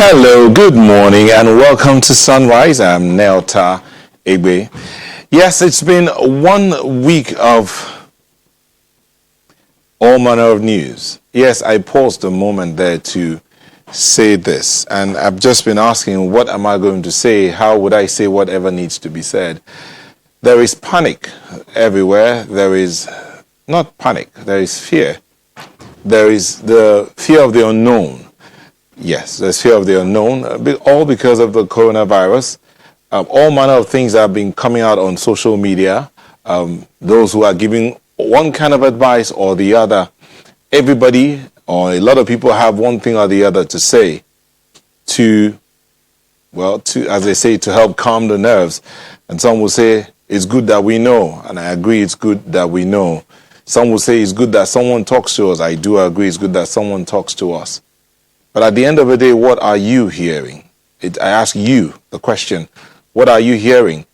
Hello, good morning, and welcome to Sunrise. I'm Nelta Egbe. Yes, it's been 1 week of all manner of news. Yes, I paused a moment there to say this, and I've just been asking, what am I going to say? How would I say whatever needs to be said? There is panic everywhere. There is not panic, there is fear. There is the fear of the unknown. Yes, there's fear of the unknown, all because of the coronavirus. All manner of things have been coming out on social media. Those who are giving one kind of advice or the other. Everybody or a lot of people have one thing or the other to say as they say, to help calm the nerves. And some will say, it's good that we know. And I agree, it's good that we know. Some will say it's good that someone talks to us. I do agree, it's good that someone talks to us. But at the end of the day, what are you hearing? I ask you the question, what are you hearing?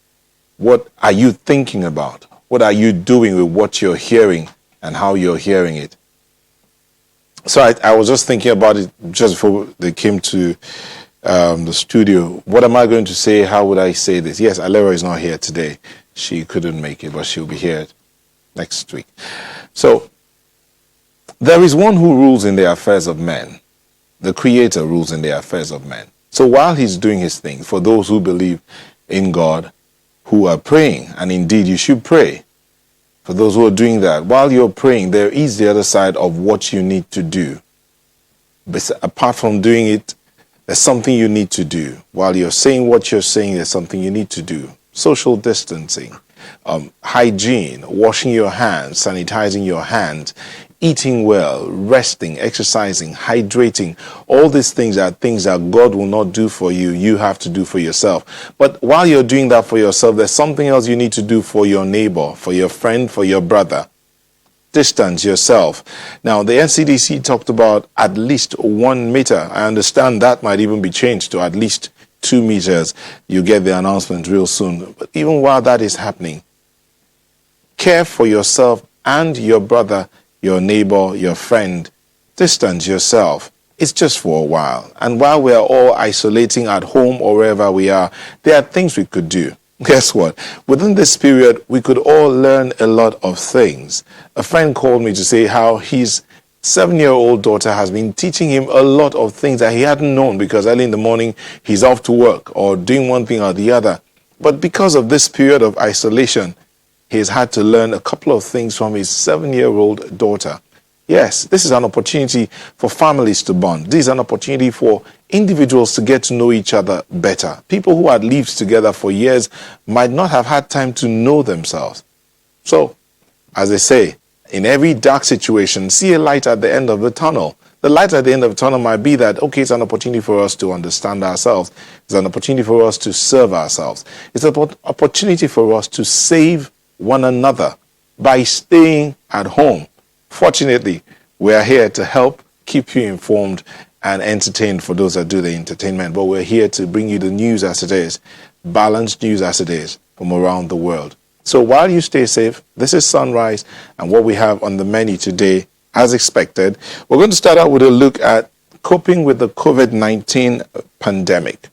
What are you thinking about? What are you doing with what you're hearing and how you're hearing it? So I was just thinking about it just before they came to the studio. What am I going to say? How would I say this? Yes, Alera is not here today. She couldn't make it, but she'll be here next week. So there is one who rules in the affairs of men. The Creator rules in the affairs of men. So while he's doing his thing, for those who believe in God, who are praying, and indeed you should pray, for those who are doing that, while you're praying, there is the other side of what you need to do. But apart from doing it, there's something you need to do. While you're saying what you're saying, there's something you need to do. Social distancing, hygiene, washing your hands, sanitizing your hands, eating well, resting, exercising, hydrating. All these things are things that God will not do for you. You have to do for yourself. But while you're doing that for yourself, there's something else you need to do for your neighbor, for your friend, for your brother. Distance yourself. Now, the NCDC talked about at least 1 meter. I understand that might even be changed to at least 2 meters. You get the announcement real soon. But even while that is happening, care for yourself and your brother, your neighbor, your friend. Distance yourself. It's just for a while. And while we are all isolating at home or wherever we are, there are things we could do. Guess what? Within this period, we could all learn a lot of things. A friend called me to say how his 7-year-old daughter has been teaching him a lot of things that he hadn't known, because early in the morning he's off to work or doing one thing or the other. But because of this period of isolation, he's had to learn a couple of things from his 7-year-old daughter. Yes, this is an opportunity for families to bond. This is an opportunity for individuals to get to know each other better. People who had lived together for years might not have had time to know themselves. So, as they say, in every dark situation, see a light at the end of the tunnel. The light at the end of the tunnel might be that, okay, it's an opportunity for us to understand ourselves. It's an opportunity for us to serve ourselves. It's an opportunity for us to save one another by staying at home. Fortunately, we are here to help keep you informed and entertained for those that do the entertainment. But we're here to bring you the news as it is, balanced news as it is from around the world. So while you stay safe, this is Sunrise, and what we have on the menu today, as expected, we're going to start out with a look at coping with the COVID-19 pandemic.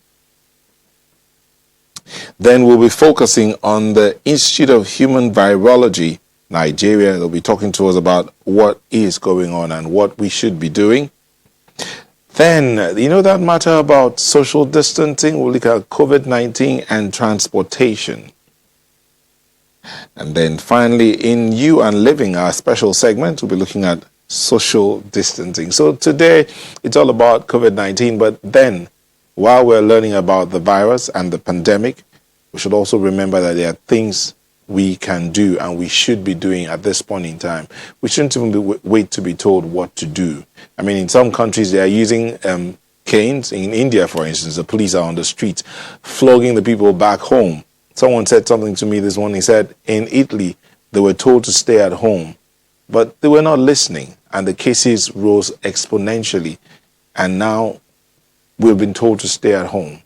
Then we'll be focusing on the Institute of Human Virology, Nigeria. They'll be talking to us about what is going on and what we should be doing. Then, you know that matter about social distancing? We'll look at COVID-19 and transportation. And then finally, in You and Living, our special segment, we'll be looking at social distancing. So today, it's all about COVID-19, but then while we're learning about the virus and the pandemic, we should also remember that there are things we can do and we should be doing at this point in time. We shouldn't even wait to be told what to do. I mean, in some countries, they are using canes. In India, for instance, the police are on the streets flogging the people back home. Someone said something to me this morning. He said in Italy, they were told to stay at home, but they were not listening, and the cases rose exponentially. And now we've been told to stay at home.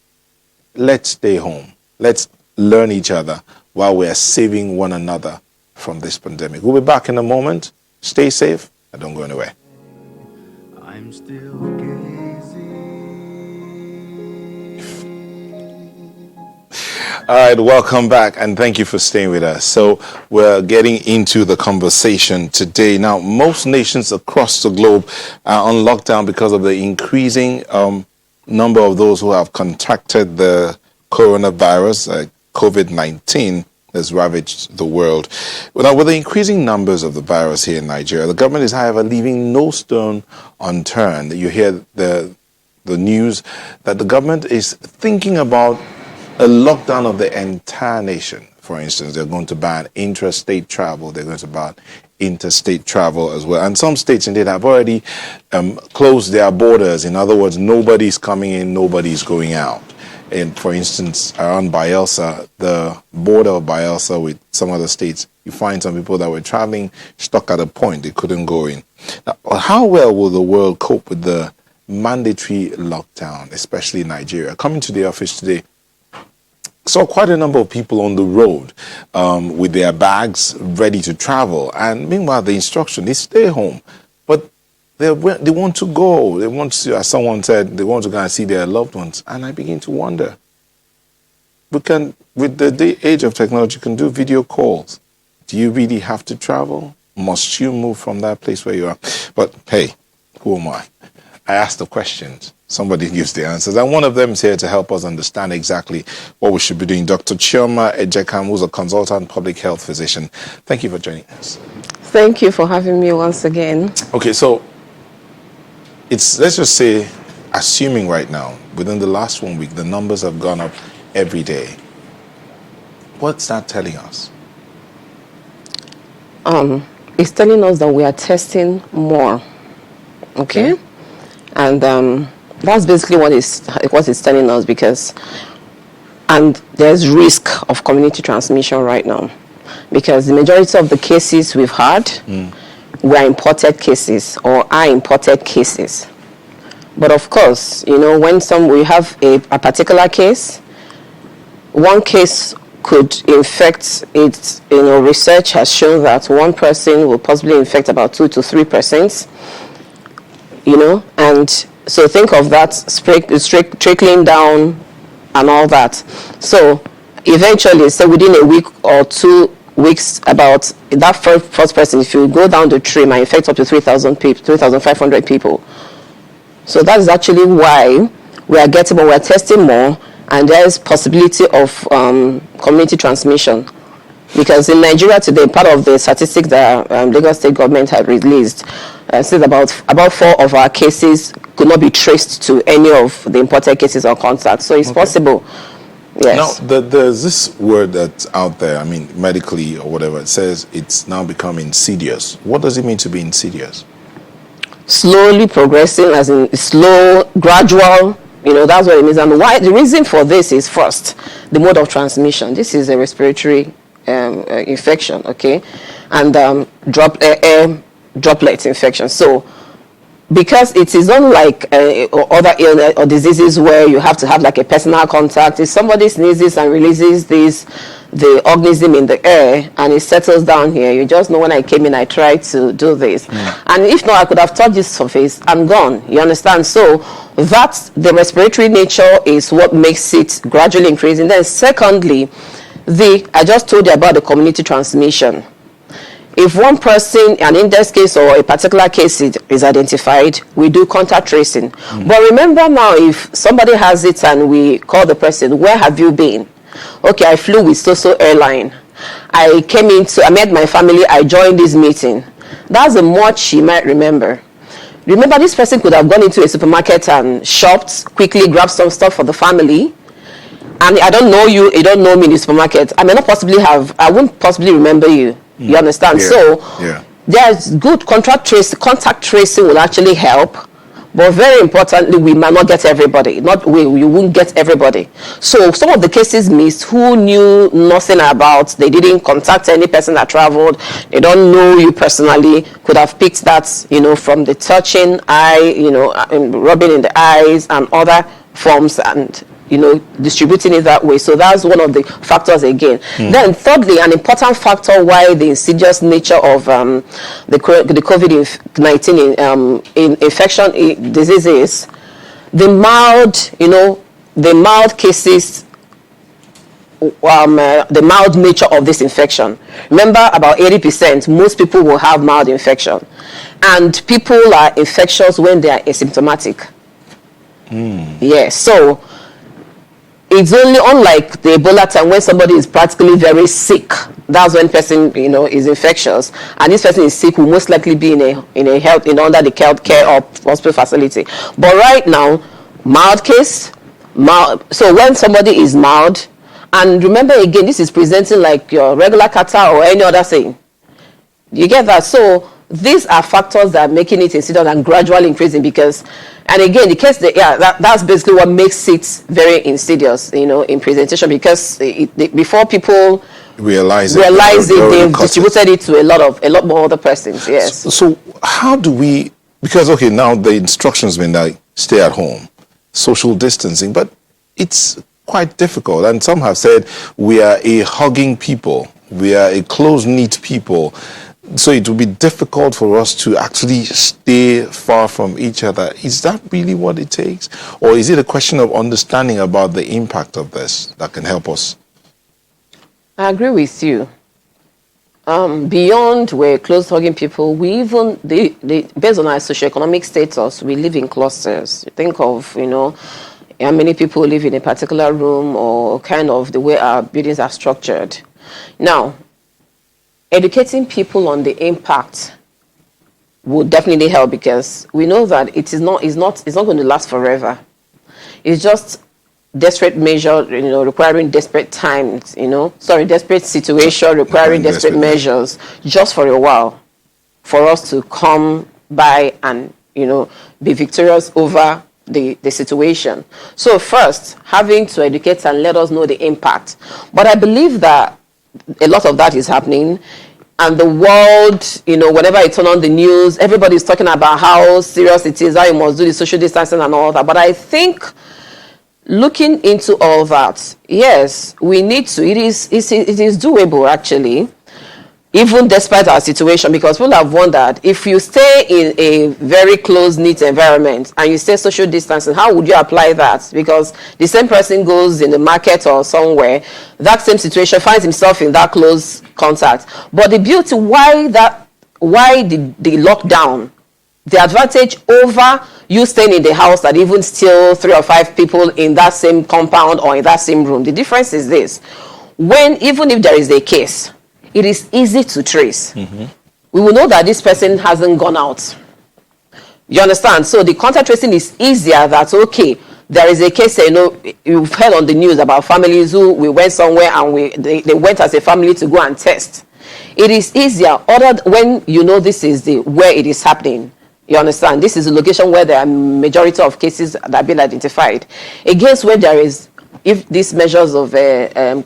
Let's stay home. Let's learn each other while we are saving one another from this pandemic. We'll be back in a moment. Stay safe and don't go anywhere. I'm still gazing All right, welcome back, and thank you for staying with us. So we're getting into the conversation today. Now, most nations across the globe are on lockdown because of the increasing number of those who have contracted the coronavirus, COVID-19, has ravaged the world. Now, with the increasing numbers of the virus here in Nigeria, the government is, however, leaving no stone unturned. You hear the news that the government is thinking about a lockdown of the entire nation. For instance, they're going to ban intrastate travel. They're going to ban interstate travel as well. And some states indeed have already closed their borders. In other words, nobody's coming in, nobody's going out. And for instance, around Bayelsa, the border of Bayelsa with some other states, you find some people that were traveling stuck at a point. They couldn't go in. Now, how well will the world cope with the mandatory lockdown, especially in Nigeria? Coming to the office today, saw quite a number of people on the road with their bags ready to travel. And meanwhile, the instruction is stay home. But they want to go. They want to, as someone said, they want to go and see their loved ones. And I begin to wonder, we can, with the age of technology, you can do video calls. Do you really have to travel? Must you move from that place where you are? But hey, who am I? I ask the questions. Somebody gives the answers. And one of them is here to help us understand exactly what we should be doing. Dr. Chioma Ejekam, who's a consultant public health physician. Thank you for joining us. Thank you for having me once again. Okay, so let's just say, assuming right now, within the last 1 week, the numbers have gone up every day. What's that telling us? It's telling us that we are testing more. Okay? And that's basically what it's telling us, and there's risk of community transmission right now, because the majority of the cases we've had were imported cases or are imported cases. But of course, you know, when we have a particular case, one case could infect it. You know, research has shown that one person will possibly infect about 2 to 3%. You know, and so think of that trickling down and all that. So eventually, so within a week or 2 weeks, about that first person, if you go down the tree, might infect up to 3,000 people, 3,500 people. So that is actually why we are getting more, we are testing more, and there is possibility of community transmission. Because in Nigeria today, part of the statistics that Lagos State government had released says about 4 of our cases could not be traced to any of the imported cases or contacts. So it's possible. Yes. Now, there's this word that's out there, I mean, medically or whatever, it says it's now become insidious. What does it mean to be insidious? Slowly progressing, as in slow, gradual. You know, that's what it means. And why? The reason for this is, first, the mode of transmission. This is a respiratory infection, okay, and air droplet infection. So because it is unlike other illness or diseases where you have to have like a personal contact, if somebody sneezes and releases the organism in the air and it settles down here, you just know, when I came in, I tried to do this, and if not, I could have touched this surface, I'm gone. You understand? So that's the respiratory nature is what makes it gradually increasing. Then secondly, I just told you about the community transmission. If one person, an index case or a particular case is identified, we do contact tracing. But remember now, if somebody has it and we call the person, where have you been? Okay, I flew with so-so airline. I met my family, I joined this meeting. That's the much she might remember. Remember, this person could have gone into a supermarket and shopped, quickly grabbed some stuff for the family. And I don't know you don't know me in the supermarket. I wouldn't possibly remember you. You understand? Yeah. So there's good contact tracing will actually help. But very importantly, we might not get everybody. You won't get everybody. So some of the cases missed, who knew nothing about, they didn't contact any person that traveled, they don't know you personally, could have picked that, you know, from the touching eye, you know, rubbing in the eyes and other forms, and you know, distributing it that way. So that's one of the factors again. Then thirdly, an important factor why the insidious nature of the COVID-19 infection disease is the mild cases the mild nature of this infection. Remember, about 80%, most people will have mild infection. And people are infectious when they are asymptomatic. Yes, so it's only unlike the Ebola time when somebody is practically very sick. That's when person, is infectious, and this person is sick will most likely be in a health under the health care or hospital facility. But right now, mild case, mild. So when somebody is mild, and remember again, this is presenting like your regular catarrh or any other thing. You get that? So these are factors that are making it insidious and gradually increasing because, and again, the case, that's basically what makes it very insidious, in presentation because before people realize it, they've distributed it to a lot more other persons. Yes. So how do we? Because okay, now the instructions been like stay at home, social distancing, but it's quite difficult. And some have said we are a hugging people, we are a close-knit people. So it will be difficult for us to actually stay far from each other. Is that really what it takes? Or is it a question of understanding about the impact of this that can help us? I agree with you. Beyond we're close hugging people, we even, based on our socioeconomic status, we live in clusters. Think of, how many people live in a particular room or kind of the way our buildings are structured. Now, educating people on the impact would definitely help because we know that it's not going to last forever. It's just desperate measure, requiring desperate times, desperate situation requiring desperate measures just for a while for us to come by and, be victorious over the situation. So first, having to educate and let us know the impact. But I believe that a lot of that is happening. And the world, whenever I turn on the news, everybody's talking about how serious it is, how you must do the social distancing and all that. But I think looking into all that, yes, we need to. It is doable, actually, even despite our situation, because people have wondered, if you stay in a very close-knit environment and you stay social distancing, how would you apply that? Because the same person goes in the market or somewhere, that same situation finds himself in that close contact. But the beauty, why the lockdown, the advantage over you staying in the house that even still 3 or 5 people in that same compound or in that same room, the difference is this. Even if there is a case, it is easy to trace. Mm-hmm. We will know that this person hasn't gone out. You understand? So the contact tracing is easier. That's okay. There is a case, you've heard on the news about families who we went somewhere and they went as a family to go and test. It is easier when this is where it is happening. You understand? This is the location where there are majority of cases that have been identified. Against where there is, if these measures of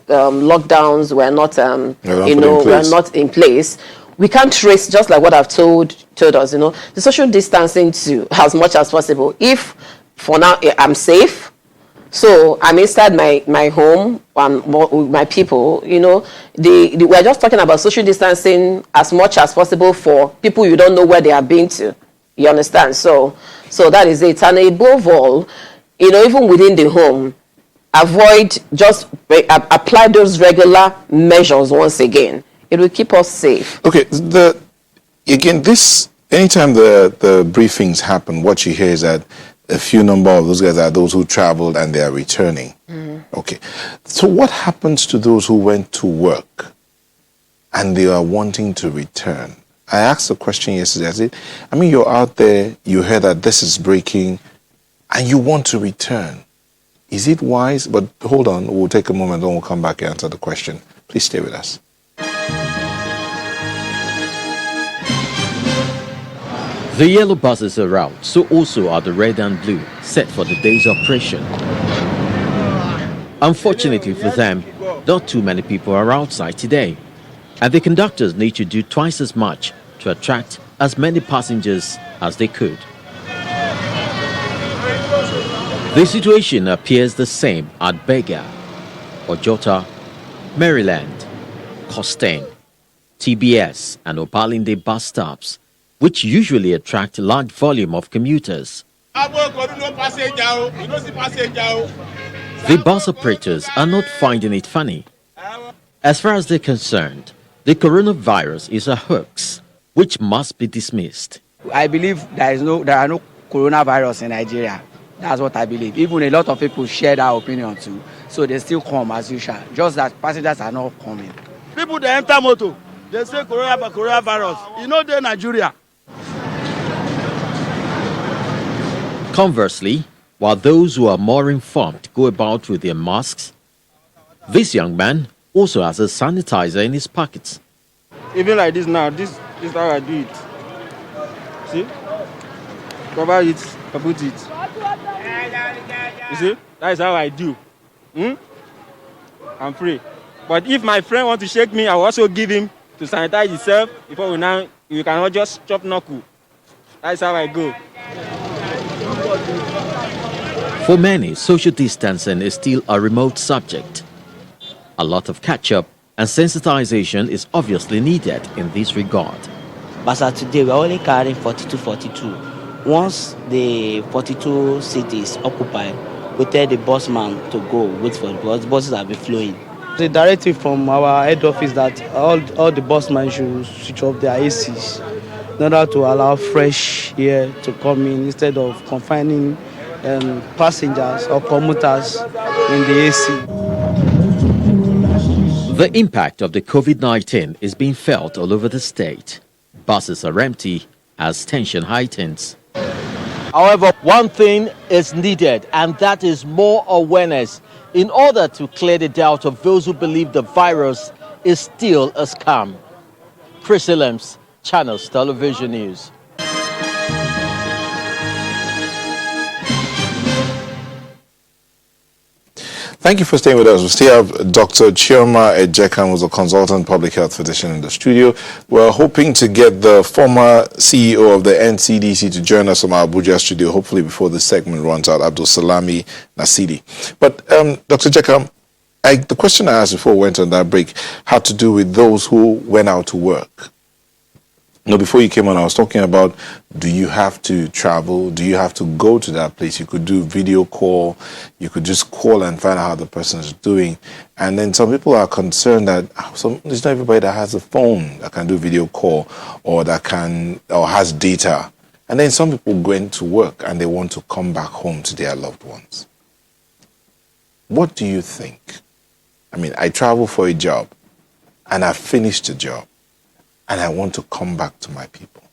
lockdowns were not, were not in place, we can't trace, just like what I've told us, the social distancing to as much as possible. If for now I'm safe, so I'm inside my home with my people, we're just talking about social distancing as much as possible for people you don't know where they have been to. You understand? So that is it. And above all, even within the home, apply those regular measures once again. It will keep us safe. Okay, anytime the briefings happen, what you hear is that a few number of those guys are those who traveled and they are returning. Mm. Okay, so what happens to those who went to work and they are wanting to return? I asked a question yesterday. You're out there, you heard that this is breaking, and you want to return. Is it wise? But hold on, we'll take a moment, then we'll come back and answer the question. Please stay with us. The yellow buses are out, so also are the red and blue, set for the day's operation. Unfortunately for them, not too many people are outside today, and the conductors need to do twice as much to attract as many passengers as they could. The situation appears the same at Bega, Ojota, Maryland, Costain, TBS and Opalinde bus stops, which usually attract a large volume of commuters. The bus operators are not finding it funny. As far as they're concerned, the coronavirus is a hoax which must be dismissed. I believe there are no coronavirus in Nigeria. That's what I believe. Even a lot of people share that opinion too. So they still come as usual. Just that passengers are not coming. People they enter motor, they say coronavirus. You know they Nigeria. Conversely, while those who are more informed go about with their masks, this young man also has a sanitizer in his pockets. Even like this now, this is how I do it. See? Cover it, I put it. You see? That is how I do. I'm free. But if my friend wants to shake me, I will also give him to sanitize himself before you cannot just chop knuckle. That is how I go. For many, social distancing is still a remote subject. A lot of catch-up and sensitization is obviously needed in this regard. But as today, we're only carrying 42. Once the 42 seat is occupied, we tell the busman to go wait for it because buses have been flowing. The directive from our head office that all the busmen should switch off their ACs in order to allow fresh air to come in instead of confining passengers or commuters in the AC. The impact of the COVID-19 is being felt all over the state. Buses are empty as tension heightens. However, one thing is needed, and that is more awareness in order to clear the doubt of those who believe the virus is still a scam. Chris Illems, Channels Television News. Thank you for staying with us. We still have Dr. Chioma Ejekam, who's a consultant public health physician in the studio. We're hoping to get the former CEO of the NCDC to join us from our Abuja studio, hopefully before the segment runs out, Abdul Salami Nasidi. But Dr. Ejekam, the question I asked before we went on that break had to do with those who went out to work. No, before you came on, I was talking about, do you have to travel? Do you have to go to that place? You could do video call. You could just call and find out how the person is doing. And then some people are concerned that there's not everybody that has a phone that can do video call or has data. And then some people go into work and they want to come back home to their loved ones. What do you think? I mean, I travel for a job and I've finished the job, and I want to come back to my people.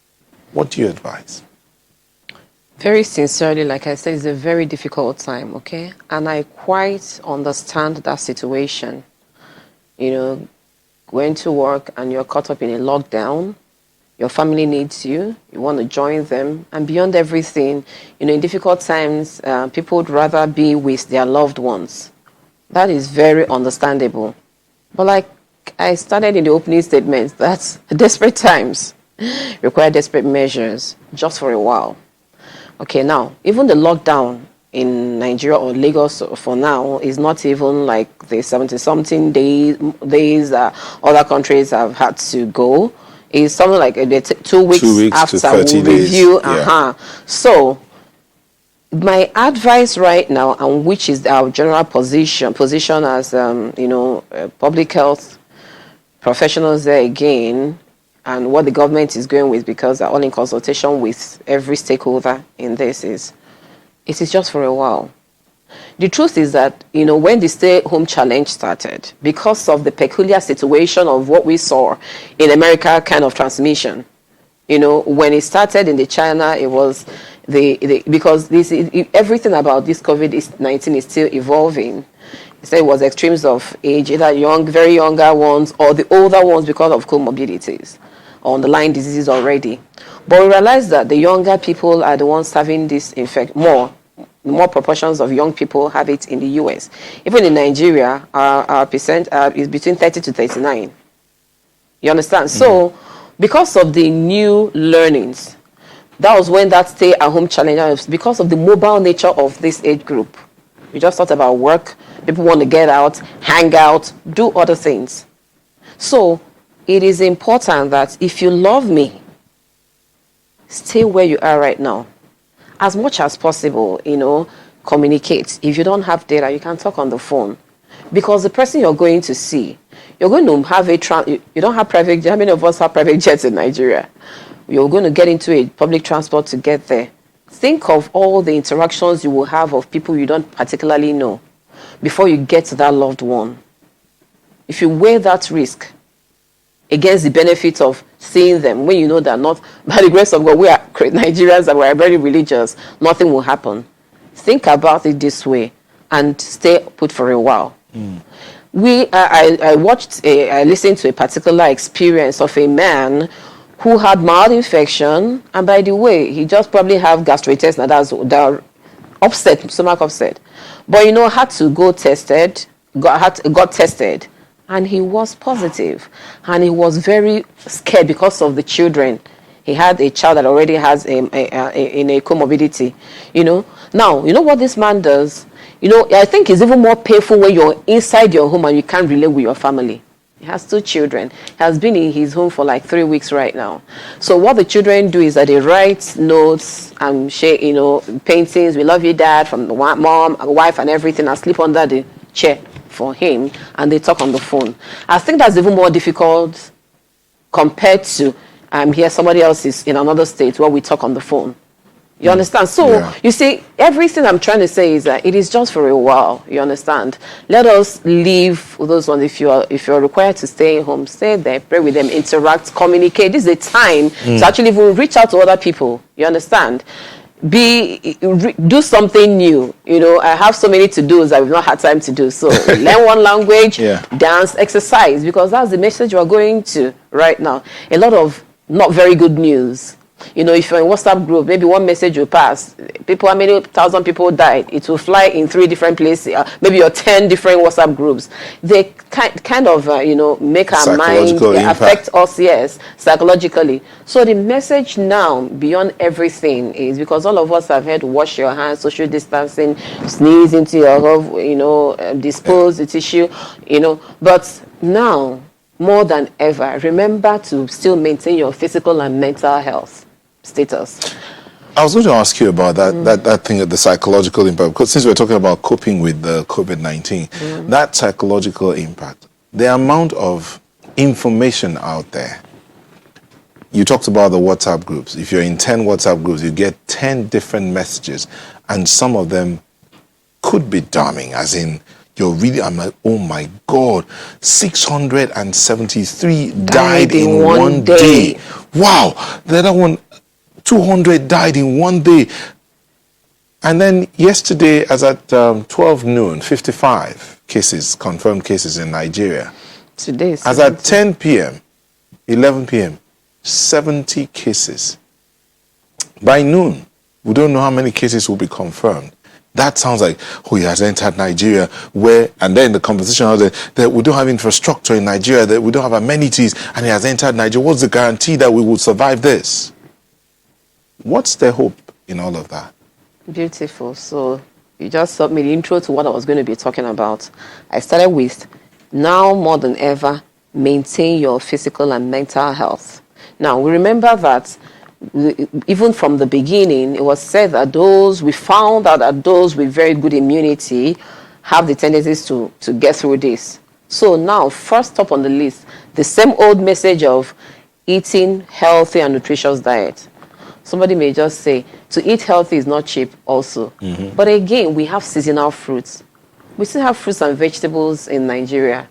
What do you advise? Very sincerely, like I said, it's a very difficult time, okay? And I quite understand that situation. You know, going to work and you're caught up in a lockdown, your family needs you, you want to join them, and beyond everything, you know, in difficult times, people would rather be with their loved ones. That is very understandable. But like I started in the opening statement, that desperate times require desperate measures just for a while. Okay, now, even the lockdown in Nigeria or Lagos for now is not even like the 70-something days that other countries have had to go. It's something like 2 weeks, 2 weeks after to 30 we review. days. Yeah. So, my advice right now, and which is our general position as public health professionals there again, and what the government is going with, because they're all in consultation with every stakeholder in this, is it is just for a while. The truth is that, you know, when the stay-home challenge started, because of the peculiar situation of what we saw in America kind of transmission, you know, when it started in the China, it was because everything about this COVID-19 is still evolving. So it was extremes of age, either very younger ones or the older ones because of comorbidities or underlying diseases already. But we realized that the younger people are the ones having this more proportions of young people have it in the US. Even in Nigeria, our percent is between 30 to 39. You understand? Mm-hmm. So because of the new learnings, that was when that stay-at-home challenge, because of the mobile nature of this age group. We just thought about work. People want to get out, hang out, do other things. So it is important that if you love me, stay where you are right now. As much as possible, you know, communicate. If you don't have data, you can talk on the phone. Because the person you're going to see, you're going to have you don't have private jet. How many of us have private jets in Nigeria? You're going to get into a public transport to get there. Think of all the interactions you will have of people you don't particularly know before you get to that loved one. If you weigh that risk against the benefit of seeing them, when you know that not, by the grace of God, we are Nigerians and we are very religious, nothing will happen. Think about it this way and stay put for a while. I listened to a particular experience of a man who had mild infection, and by the way, he just probably have gastrointestinal, that upset, stomach upset. But had to go tested, got tested, and he was positive, and he was very scared because of the children. He had a child that already has a comorbidity. Now you know what this man does. I think it's even more painful when you're inside your home and you can't relate with your family. He has 2 children. He has been in his home for like 3 weeks right now. So what the children do is that they write notes and share, paintings. We love you, Dad, from the mom, wife, and everything, and sleep under the chair for him, and they talk on the phone. I think that's even more difficult compared to here somebody else is in another state where we talk on the phone. You understand? So, You see, everything I'm trying to say is that it is just for a while. You understand? Let us leave those ones. If you're required to stay home, stay there, pray with them, interact, communicate. This is a time to actually even reach out to other people. You understand? Do something new. I have so many to-dos that we've not had time to do. So learn one language, dance, exercise, because that's the message we're going to right now. A lot of not very good news. If you're in WhatsApp group, maybe one message will pass. How many thousand people died? It will fly in 3 different places, maybe your 10 different WhatsApp groups. They kind of, make our mind affect us, yes, psychologically. So the message now, beyond everything, is because all of us have heard wash your hands, social distancing, sneeze into your, dispose the tissue, But now, more than ever, remember to still maintain your physical and mental health status. I was going to ask you about that thing of the psychological impact, because since we're talking about coping with the COVID-19, that psychological impact, the amount of information out there. You talked about the WhatsApp groups. If you're in 10 WhatsApp groups, you get 10 different messages, and some of them could be damning, as in, I'm like, oh my God, 673 died in one day. Wow. The other one, 200 died in one day. And then yesterday, as at 12 noon, 55 cases, confirmed cases in Nigeria. Today, as at 10 p.m., 11 p.m., 70 cases. By noon, we don't know how many cases will be confirmed. That sounds like, he has entered Nigeria, and then the conversation was that we don't have infrastructure in Nigeria, that we don't have amenities, and he has entered Nigeria. What's the guarantee that we will survive this? What's the hope in all of that? Beautiful. So you just taught me the intro to what I was going to be talking about. I started with, now more than ever, maintain your physical and mental health. Now, we remember that even from the beginning, it was said that we found out that those with very good immunity have the tendencies to get through this. So now, first up on the list, the same old message of eating healthy and nutritious diet. Somebody may just say, to eat healthy is not cheap also. But again, we have seasonal fruits. We still have fruits and vegetables in Nigeria.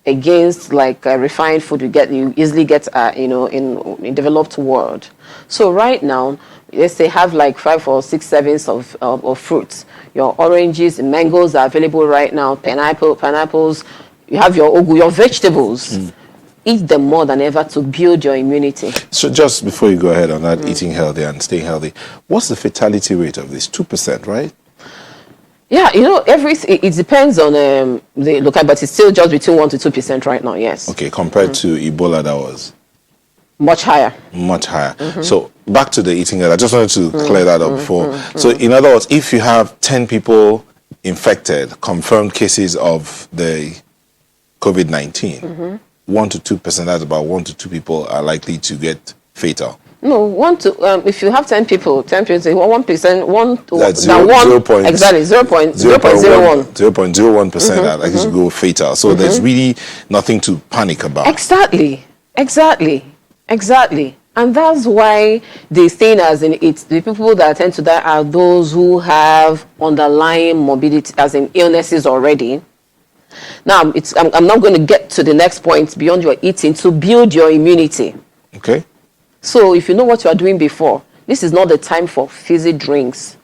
Against refined food you easily get in developed world. So right now, let's say have 5 or 6 servings of fruits. Your oranges and mangoes are available right now. Pineapples. You have your ugu, your vegetables. Eat them more than ever to build your immunity. So just before you go ahead on that, eating healthy and staying healthy, what's the fatality rate of this? 2%, right? Yeah, it depends on the local, but it's still just between 1 to 2% right now. Yes. Okay, compared to Ebola, that was much higher. Much higher. So back to the eating health. I just wanted to clear that up before. So in other words, if you have 10 people infected, confirmed cases of the COVID-19, 1 to 2%, that's about 1 to 2 people are likely to get fatal. No, if you have 10 people, 10%, 1%, That's exactly, 0.01. 0.01% that actually go fatal. So there's really nothing to panic about. Exactly. And that's why the thing the people that tend to die are those who have underlying morbidity, as in illnesses already. Now, I'm not going to get to the next point beyond your eating to build your immunity. Okay. So if you know what you are doing before, this is not the time for fizzy drinks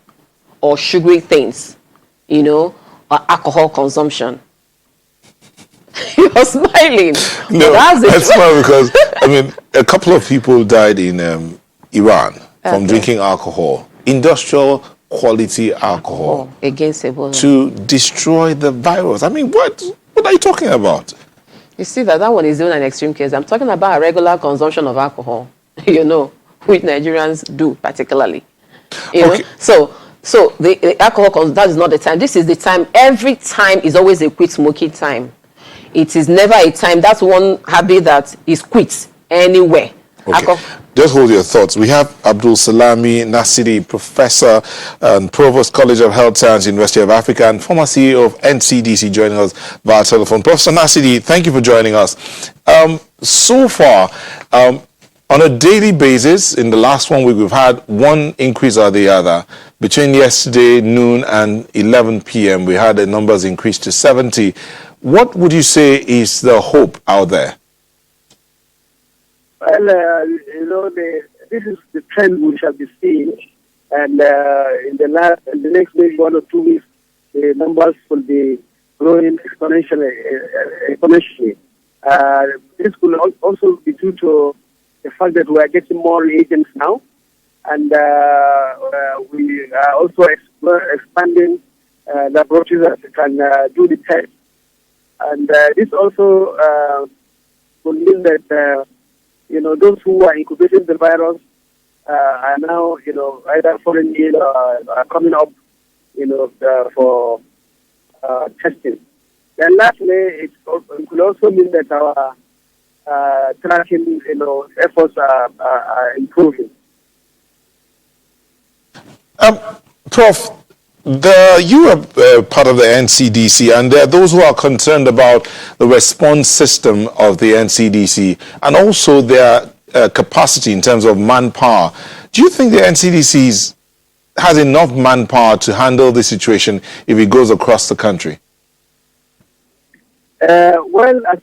or sugary things, or alcohol consumption. You're smiling. No, that's fine because, a couple of people died in Iran from drinking alcohol, industrial quality alcohol, against Ebola, to destroy the virus. What are you talking about? You see that one is doing an extreme case. I'm talking about a regular consumption of alcohol, which Nigerians do particularly. You know? So the alcohol, that is not the time. This is the time. Every time is always a quit smoking time. It is never a time. That's one habit that is quit anywhere. Okay. Just hold your thoughts. We have Abdul Salami Nasiri, Professor and Provost College of Health Science, University of Africa, and former CEO of NCDC, joining us via telephone. Professor Nasiri, thank you for joining us. So far, on a daily basis, in the last 1 week, we've had one increase or the other. Between yesterday noon and 11 p.m., we had the numbers increase to 70. What would you say is the hope out there? Well, this is the trend we shall be seeing, and in the next maybe 1 or 2 weeks, the numbers will be growing exponentially. This will also be due to the fact that we are getting more reagents now, and we are also expanding laboratories that can do the test. And this also will mean that those who are incubating the virus are now, either falling ill or are coming up, for testing. Then lastly, it could also mean that our tracking, efforts are improving. Prof, you are part of the NCDC, and there are those who are concerned about the response system of the NCDC and also their capacity in terms of manpower. Do you think the NCDC has enough manpower to handle the situation if it goes across the country? Well, as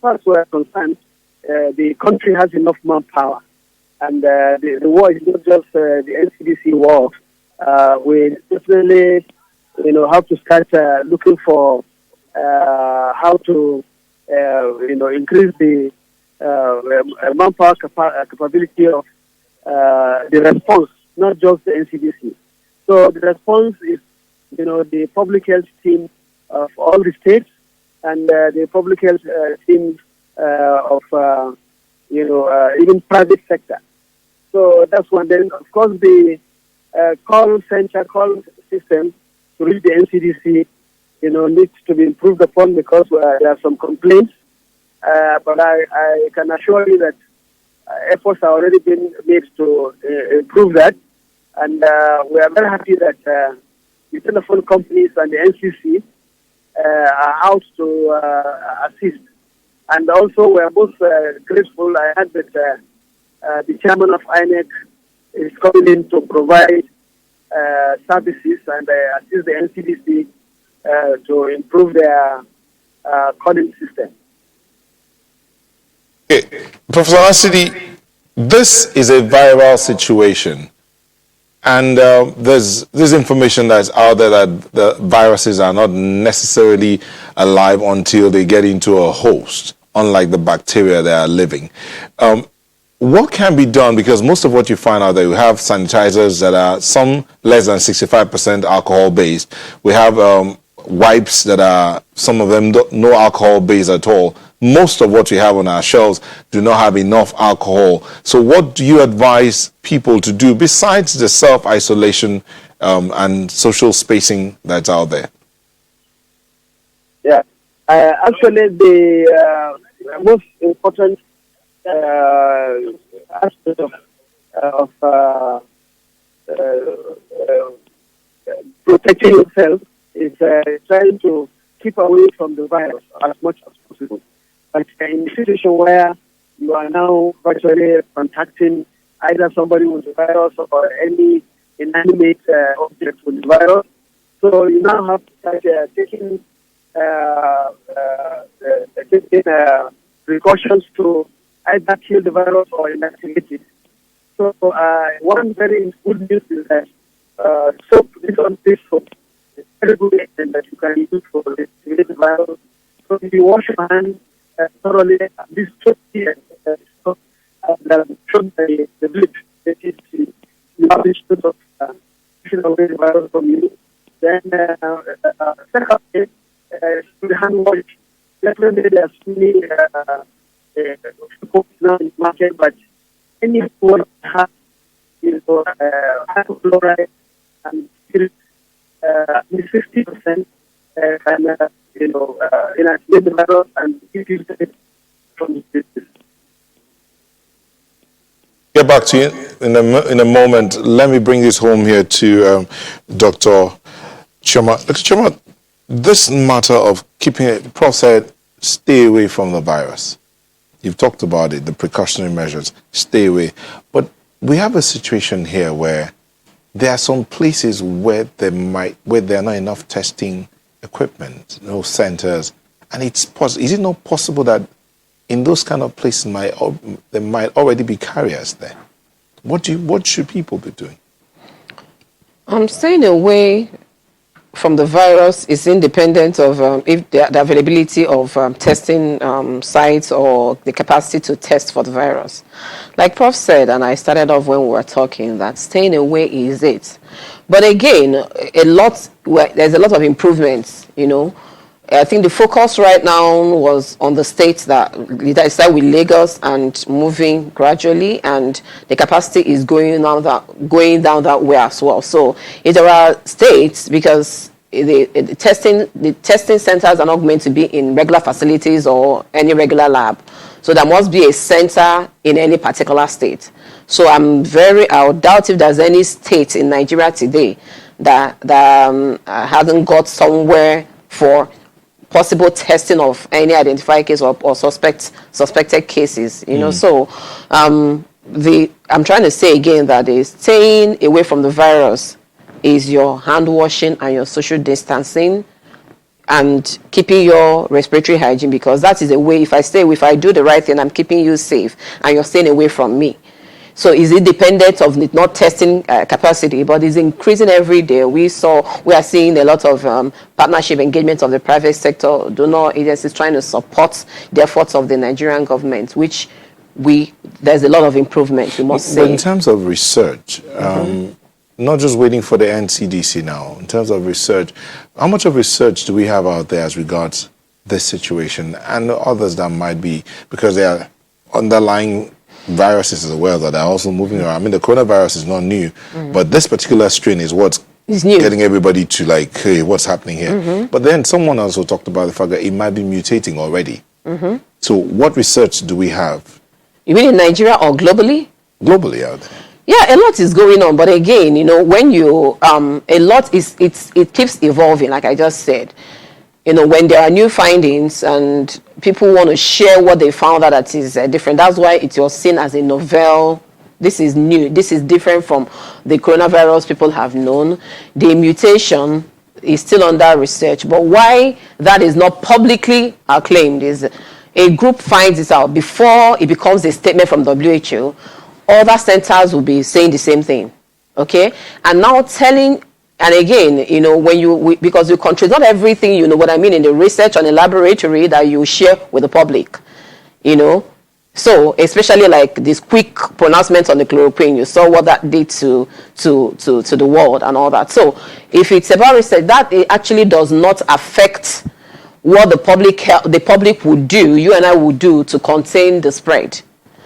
far as we are concerned, the country has enough manpower, and the war is not just the NCDC war. We definitely, have to start looking for how to, increase the manpower capability of the response, not just the NCDC. So the response is, the public health team of all the states and the public health teams of, even private sector. So that's one. Then, of course, the call system to reach the NCDC, needs to be improved upon because there are some complaints. But I can assure you that efforts are already been made to improve that. And we are very happy that the telephone companies and the NCC are out to assist. And also, we are both grateful. I heard that the chairman of INEC is coming in to provide services and assist the NCDC to improve their calling system. Okay. Professor Nasiri, this is a viral situation. And there's this information that's out there that the viruses are not necessarily alive until they get into a host, unlike the bacteria that are living. What can be done? Because most of what you find out there, we have sanitizers that are some less than 65% alcohol based. We have wipes that are, some of them no alcohol based at all. Most of what we have on our shelves do not have enough alcohol. So what do you advise people to do besides the self-isolation and social spacing that's out there? Yeah, actually the most important aspect of of protecting yourself is trying to keep away from the virus as much as possible. But in a situation where you are now virtually contacting either somebody with the virus or any inanimate object with the virus, so you now have to start taking precautions to either kill the virus or inactivate it. So one very good news is that soap, this soap, is very good agent that you can use for inactivate the virus. So if you wash your hands thoroughly, this soap here, that should the bleach, that is you have this sort of pushing away the virus from you. Then secondly, the hand wash. Definitely there's many soap now in the market, but any soap has hypochlorite and spirit, 60% can inactivate the virus and keep you safe from this. Get back to you in a moment. Let me bring this home here to Dr. Choma. Dr. Choma, this matter of keeping it, Prof said, stay away from the virus. You've talked about it, the precautionary measures, stay away. But we have a situation here where there are some places where there are not enough testing equipment, no centers, and is it not possible that in those kind of places there might already be carriers there? What should people be doing? Staying away from the virus is independent of if the availability of testing sites or the capacity to test for the virus. Like Prof said, and I started off when we were talking, that staying away is it. But again, there's a lot of improvements, I think the focus right now was on the states that start with Lagos and moving gradually, and the capacity is going down that way as well. So if there are states, because the testing centers are not meant to be in regular facilities or any regular lab, so there must be a center in any particular state. So I doubt if there's any state in Nigeria today that hasn't got somewhere for possible testing of any identified case or suspected cases, So I'm trying to say again that staying away from the virus is your hand washing and your social distancing and keeping your respiratory hygiene, because that is a way, if I do the right thing, I'm keeping you safe and you're staying away from me. So is it dependent of not testing capacity, but it's increasing every day. We are seeing a lot of partnership engagement of the private sector, donor agencies trying to support the efforts of the Nigerian government, which there's a lot of improvement, we must say. But in terms of research, not just waiting for the NCDC now, in terms of research, how much of research do we have out there as regards this situation and others that might be, because there are underlying viruses as well that are also moving around. I mean, the coronavirus is not new, but this particular strain is what's getting everybody to hey, what's happening here? But then someone also talked about the fact that it might be mutating already. So what research do we have? You mean in Nigeria or globally? Globally out there. Yeah, a lot is going on, but again, when you a lot it keeps evolving, like I just said. When there are new findings and people want to share what they found out that is different, that's why it was seen as a novel. This is new. This is different from the coronavirus people have known. The mutation is still under research, but why that is not publicly acclaimed is a group finds it out before it becomes a statement from WHO. Other centers will be saying the same thing, okay? And now telling. And again, because you control not everything, what I mean, in the research on the laboratory that you share with the public, So especially like this quick pronouncement on the chloroquine, you saw what that did to the world and all that. So if it's about research, that it actually does not affect what the public would do, you and I would do to contain the spread.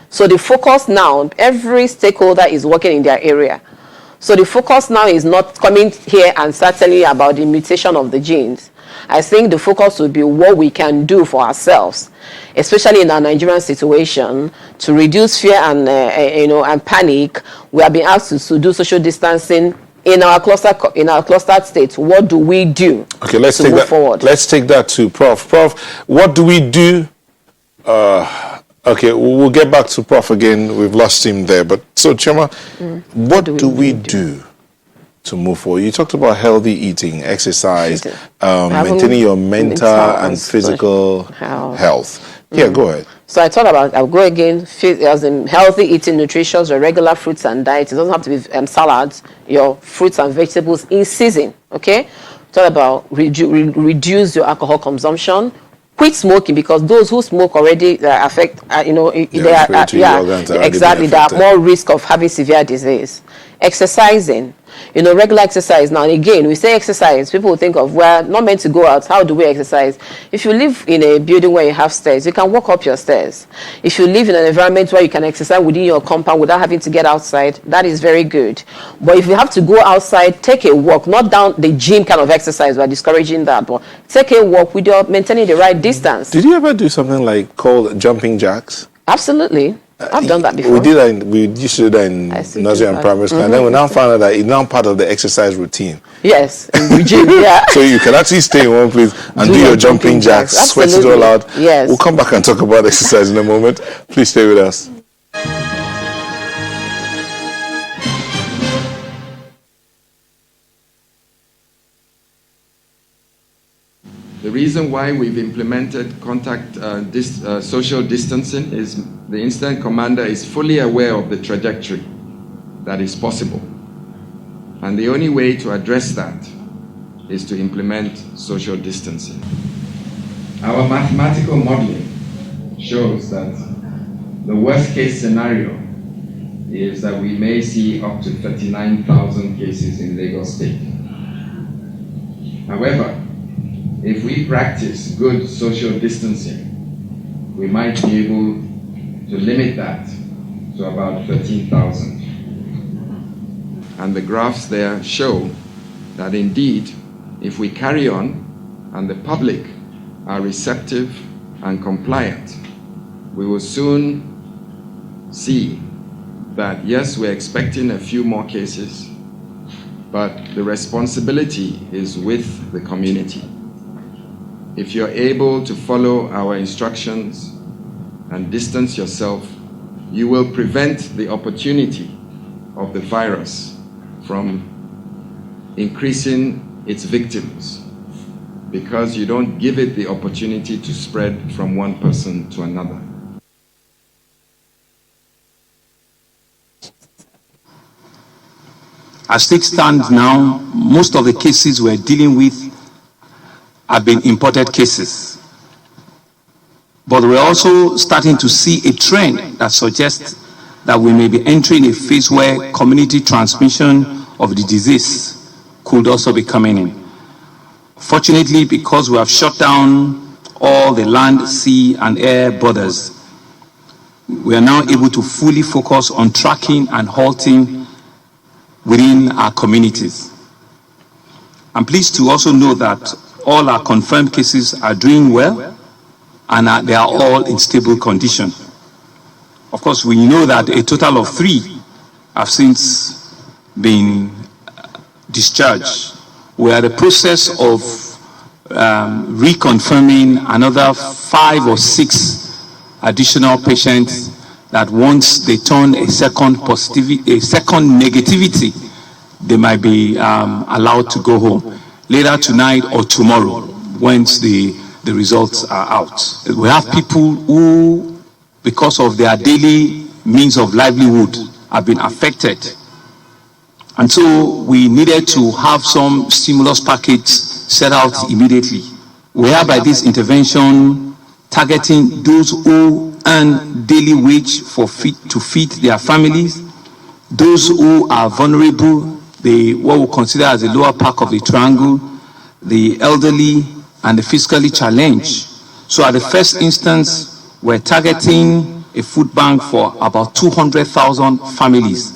So the focus now, every stakeholder is working in their area. So the focus now is not coming here and start telling you about the mutation of the genes. I think the focus would be what we can do for ourselves, especially in our Nigerian situation, to reduce fear and and panic. We have been asked to do social distancing in our clustered states. What do we do? Okay, let's to take move that forward? Let's take that to Prof. Prof, what do we do? Okay, we'll get back to Prof again. We've lost him there. But so, Chima, what do we do to move forward? You talked about healthy eating, exercise, maintaining your mental and physical health. Yeah, go ahead. So I thought about, I'll go again, as in healthy eating, nutritious, or regular fruits and diet. It doesn't have to be salads, your fruits and vegetables in season, okay? Thought about reduce your alcohol consumption, quit smoking, because those who smoke already affect, they are more risk of having severe disease. Exercising, regular exercise. Now, again, we say exercise, people will think of, we're not meant to go out. How do we exercise? If you live in a building where you have stairs, you can walk up your stairs. If you live in an environment where you can exercise within your compound without having to get outside, that is very good. But if you have to go outside, take a walk, not down the gym kind of exercise, we're discouraging that, but take a walk with your maintaining the right distance. Did you ever do something like called jumping jacks? Absolutely. I've done that before. We used to do that in nursery and primary school, and then we now found out that it's now part of the exercise routine. Yes, yeah. So you can actually stay in one place and do your jumping jacks, sweat it all out. Yes. We'll come back and talk about exercise in a moment. Please stay with us. The reason why we've implemented social distancing is the incident commander is fully aware of the trajectory that is possible. And the only way to address that is to implement social distancing. Our mathematical modeling shows that the worst case scenario is that we may see up to 39,000 cases in Lagos State. However, if we practice good social distancing, we might be able to limit that to about 13,000. And the graphs there show that indeed, if we carry on and the public are receptive and compliant, we will soon see that yes, we're expecting a few more cases, but the responsibility is with the community. If you're able to follow our instructions and distance yourself, you will prevent the opportunity of the virus from increasing its victims, because you don't give it the opportunity to spread from one person to another. As things stand now, most of the cases we're dealing with have been imported cases. But we're also starting to see a trend that suggests that we may be entering a phase where community transmission of the disease could also be coming in. Fortunately, because we have shut down all the land, sea, and air borders, we are now able to fully focus on tracking and halting within our communities. I'm pleased to also know that all our confirmed cases are doing well, and they are all in stable condition. Of course, we know that a total of 3 have since been discharged. We are in the process of reconfirming another 5 or 6 additional patients that once they turn a second negativity, they might be allowed to go home later tonight or tomorrow once the results are out. We have people who, because of their daily means of livelihood, have been affected. And so we needed to have some stimulus package set out immediately. We are by this intervention targeting those who earn daily wage to feed their families, those who are vulnerable, what we consider as the lower part of the triangle, the elderly, and the fiscally challenged. So at the first instance, we're targeting a food bank for about 200,000 families,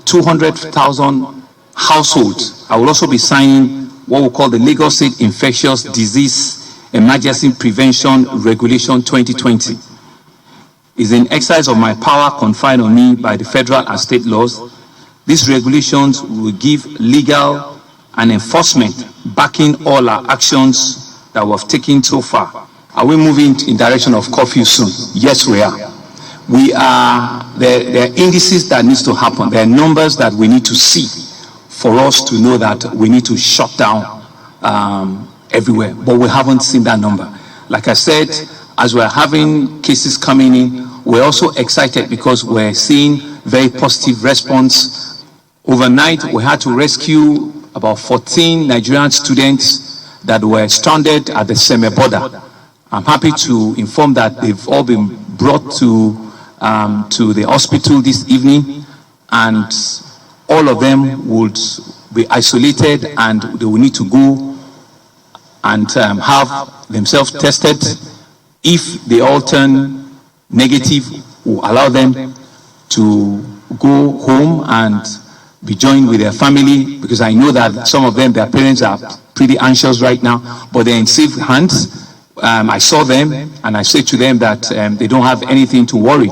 200,000 households. I will also be signing what we call the Lagos State Infectious Disease Emergency Prevention Regulation 2020. It's an exercise of my power conferred on me by the federal and state laws. These regulations will give legal and enforcement backing all our actions that we have taken so far. Are we moving in direction of curfew soon? Yes, we are. There are indices that needs to happen. There are numbers that we need to see for us to know that we need to shut down everywhere. But we haven't seen that number. Like I said, as we're having cases coming in, we're also excited because we're seeing very positive response. Overnight, we had to rescue about 14 Nigerian students that were stranded at the Seme border. I'm happy to inform that they've all been brought to the hospital this evening, and all of them would be isolated and they will need to go and have themselves tested. If they all turn negative, we'll allow them to go home and be joined with their family, because I know that some of them, their parents are pretty anxious right now, but they're in safe hands. I saw them and I said to them that they don't have anything to worry.